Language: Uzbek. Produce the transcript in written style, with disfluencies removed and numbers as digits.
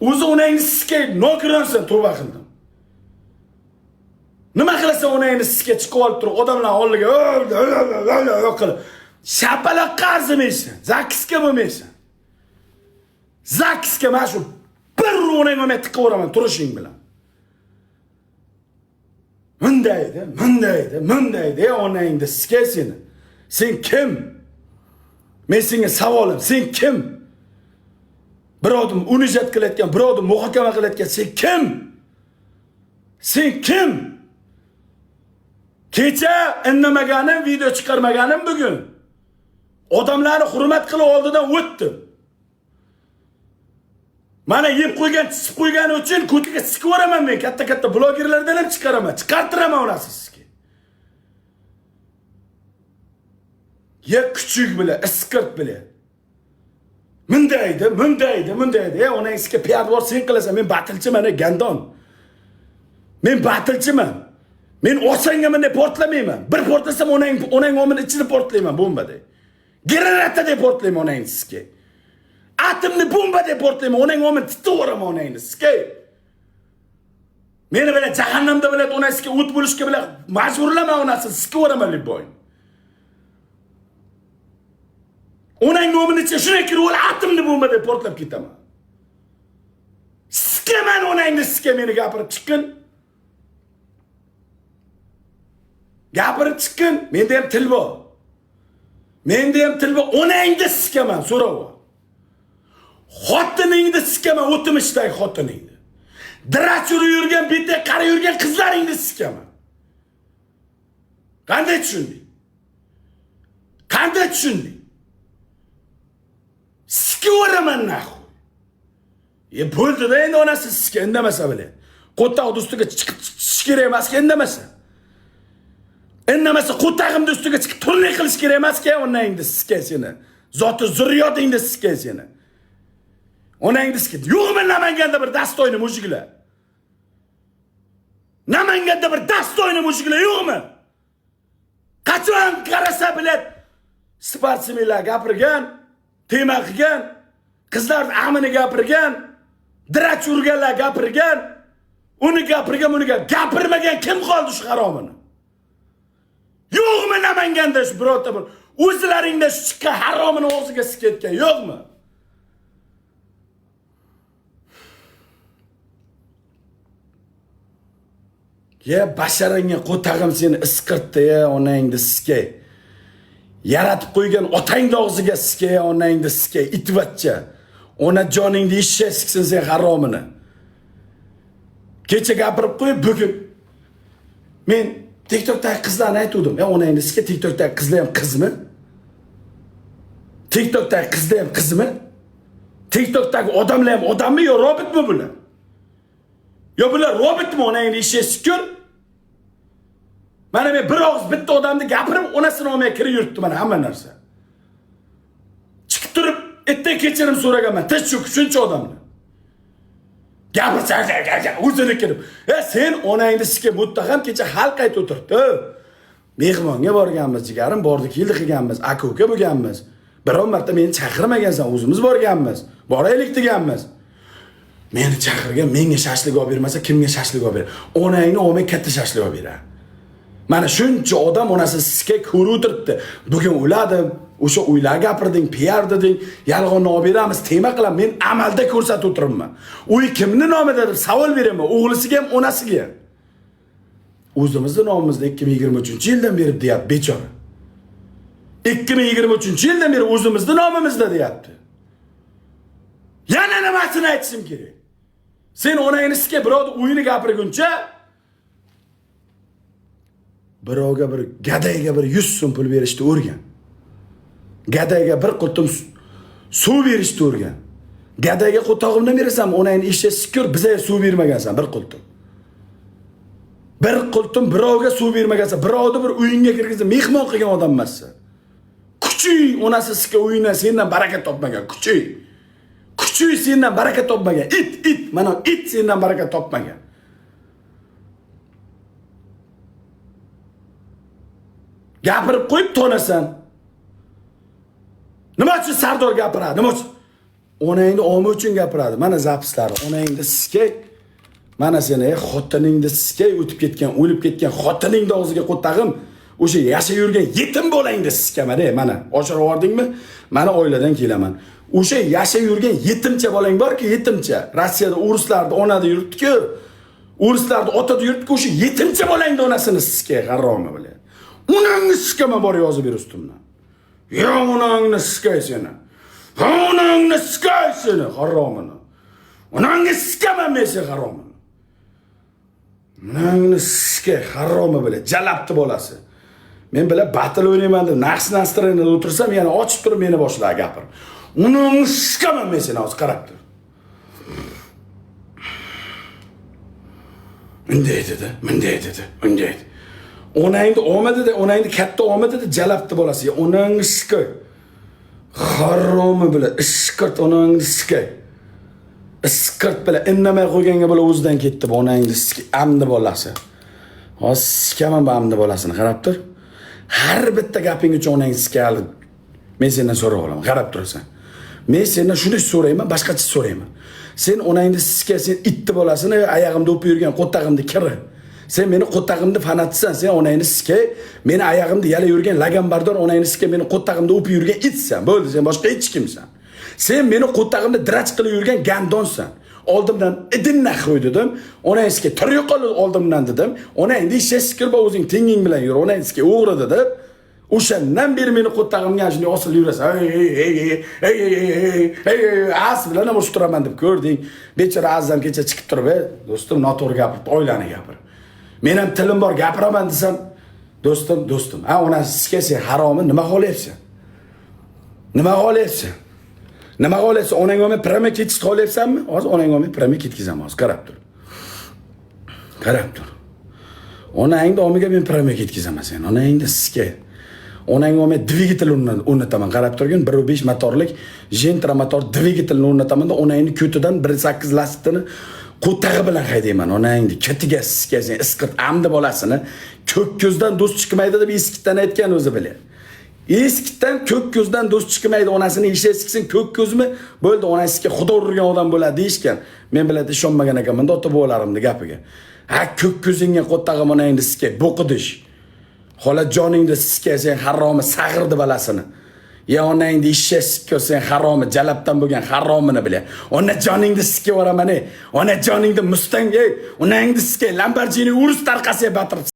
O'zi onangni sizga nogironsan tavba qildim. Nima qilasan onangni sizga chiqib olib turib, odamlar oldiga qilib, shapaloqqa arzimaysan, zakisga bo'lmaysan. Zakisga mana shu bir onangga tiqib o'raman turishing bilan. Mundaydi, onangni sizga seni. Sen kim? Men senga savolim, sen kim? Birovni unijat qilayotgan, birovni muhokama qilayotgan sen kim? Sen kim? Kecha indamaganim, video chiqarmaganim bugun. Odamlarni hurmat qilib oldidan o'tdim. Mana yeb qo'ygan, tisib qo'ygani uchun ko'tiga sikib o'raman men. Katta blogerlardan ham chiqaraman, chiqartiraman ularni sizga. Ya kuchuk bilan, iskirt bilan. Mundaydi. Onang sizga piyadvor sen qilasan, men batilchiman, gandon. Men batilchiman. Men osanga menda portlamayman. Bir portlasam onang omini ichida portlayman bombada. Granata deb portlayman onangni sizga. Atomni bomba deb portlayman, onang omini titaveraman onangni sizga. Meni bilan jahannamda bilan onasiga o't bo'lishga bilan majburlama onasini sizga o'raman deb boy. Onang omini ichiga shunday kirib ol, atomni bomba deb portlab ketaman. Sizga men onangni sizga meni gapirib chiqqin. Gapirib chiqqin, menda ham til bor. Onangni sikaman, so'rab. Xotiningni sikaman, o'timishdagi xotiningni. Dirachur yurgan, bitta qari yurgan qizlaringni sikaman. Qanday tushunding? Sikaveraman naxu. Bo'ldi-da, endi onasi sizga indamasa bile. Qo'ttoqni ustiga chiqib chiqish kerak emas, indamasa. Indamasa qo'tog'imni ustiga chiqib turli qilish kerak emas-ku, onangni sizga seni. Zoti zurriyotingni sizga seni. Onangni sizga. Yo'qmi Namanganda bir dastoyni mujiklar? Namanganda bir dastoyni mujiklar yo'qmi? Qachon qarasa bilet sportsmenlar gapirgan, tema qilgan, qizlar amini gapirgan, dirach urganlar gapirgan, uni gapirmagan kim qoldi shu haromini? Yo'qmi Namanganda shu birorta bir o'zlaringda shu chiqqan haromini o'ziga siketgan yo'qmi? Ya basharangga qo'tag'im seni isqirtdi ya onangni sizga. Yaratib qo'ygan otangni og'ziga sizga ya onangni sizga itvatcha. Ona joningni ishga siksin sen haromini. Kecha gapirib qo'yib bugun men TikTokdagi qizlarni aytdim. Ya onangni sizga TikTokdagi qizlar ham qizmi? TikTokdagi qizlar ham qizmi? TikTokdagi odamlar ham odammi yo robotmi bular? Yo bular robotmi onangni ishga sikkur? Mana men bir og'iz bitta odamni gapirib, onasini olmay kirib yuribdi mana hamma narsa. Chiqib turib, etdan kechirim so'raganman. Tish cho'kib shuncha odamni. Gapirsa, o'zini kirib. Sen onangni sizga muttaham kecha xalq aytib o'tiribdi. Mehmonga borganmiz, jigarim bordi, keldi qilganmiz, aka-uka bo'lganmiz. Biror marta meni chaqirmagansan, o'zimiz borganmiz. Boraylik deganmiz. Meni chaqirgan, menga shashlik olib bermasa, kimga shashlik olib ber? Onangni olmay katta shashlik olib berar. Mana shuncha odam onasi sizga ko'rib o'tiribdi. Bugun o'ladim, o'sha uylar gapirding, PR deding, yolg'onni olib beramiz, tema qilaman. Men amalda ko'rsatib o'tiribman. Uy kimning nomida deb savol beraman, o'g'lisiga ham, onasiga ham. O'zimizning nomimizda 2023-yildan beri deyapti bechora. 2023-yildan beri o'zimizning nomimizda deyapti. Yana nimasini aytishim kerak? Sen onangni sizga birovni uyini gapirguncha birovga bir gadayga bir 100 so'm pul berishni o'rgan. Gadayga bir qultum suv berishni o'rgan. Gadayga qo'tog'imdan berasan, onangni ishga sikur, bizga suv bermagansan bir qultum. Bir qultum birovga suv bermagansan, birovni bir uyingga kirgizib mehmon qilgan odam emassan. Kuchuy onasi sizga uyingdan sendan baraka topmagan, kuchuy. Kuchuy sendan baraka topmagan. It, mana it sendan baraka topmagan. Gapirib qo'yib to'nasan. Nima uchun Sardor gapiradi? Nima uchun? onangni omi uchun gapiradi. Mana zapislari. Onangni siskay. Mana seni xotiningni siskay, o'tib ketgan, o'lib ketgan xotiningni og'ziga qo'tag'im. O'sha yashab yurgan yetim bolangni siskaman-da. Mana oshirib yordingmi? Mana oiladan kelaman. O'sha yashab yurgan yetimcha bolang borki, yetimcha. Rossiyada o'rislarni onada yuribdi-ku. O'rislarni otada yuribdi-ku, o'sha yetimcha bolangni onasini siskay, haromi bilan. Onangni siskaman bor yozib ber ustimdan. Yo, onangni siskay seni. Onangni siskay seni, haromini. Onangni siskaman men seni haromini. Onangni siskay, haromi bilan jalabti bolasi. Men bilan battle o'ynayman deb naqsh-nastranida o'tirsam, yana ochib turib meni boshlar gapir. Onangni siskaman men seni, hozir qarab tur. Unday dedi, bunday dedi, unday dedi. Onangni olmadi-da, onangni katta olmadi-da, jalabti bolasi. Onangni siskay. Haromi bilan iskirt onangni siskay. Iskirt bilan indamay qo'yganga bola o'zidan ketdi bu onangni siskay. Amdi bolasi. Hozir sikaman bu amdi bolasini, qarab tur. Har bitta gaping uchun onangni siskay. Men sendan so'rab olaman, qarab turasan. Men sendan shuni so'rayman, boshqacha so'rayman. Sen onangni siskay, sen itti bolasini oyog'imda o'pib yurgan qo'tag'imni kiri. Sen meni qo'tag'imni fanatisan, sen onangni siskay, meni oyog'imda yala yurgan lagambardor onangni siskay, meni qo'tag'imda o'pib yurgan itsan. Bo'ldi, sen boshqa hech kimsan. Sen meni qo'tag'imda dirach qilib yurgan gandonsan. Oldimdan idinna qo'y dedim. Onangni siskay tur yo'qol oldimdan dedim. Onangni ishga sikir bo o'zing tenging bilan yur. Onangni siskay o'g'ri dedi. O'shandan beri meni qo'tag'imga shunday osilib yurasan. As bilan ham urishib turaman deb ko'rding. Bechora azam kecha chiqib turib, do'stim noto'g'ri gapirib, oilani gapir. Men ham tilim bor gapiraman desam, do'stim, ha onasi siskay, sen haromi nima qolyapsan? Nima qolyapsan? Nima qolyapsan? Onangga men prama ketish qolyapsanmi? Hozir onangga men prama ketkizaman, hozir qarab tur. Qarab tur. Onangni omiga men prama ketkizaman sen. Onangni siskay. Onangga men dvigatel o'rnataman, qarab turgin, 1.5 motorlik Gentra motor dvigatelni o'rnataman da onangni ko'tidan 1.8 lastikni qo'tag'i bilan haydayman. Onangni ketiga siskay, sen iskirt amdi bolasini ko'k ko'zdan do'st chiqmaydi deb eskitdan aytgan o'zi bilan. Eskitdan ko'k ko'zdan do'st chiqmaydi, onasini ishga siksin, ko'k ko'zmi? Bo'ldi, onasiga xudo urgan odam bo'ladi deyishgan. Men biladi ishonmagan ekanman, ota bolarimning gapiga. Ha, ko'k ko'zingga qo'tag'im onangni siskay, bo'qidish. Xolajoningni siskay, sen haromi sag'irdi balasini. Ya onangni ishga sikkir, sen haromi jalabdan bo'lgan haromini bila. Onajoningni siskay boraman, onajoningni Mustang, onangni siskay, Lamborghini urus tarqasiga batirib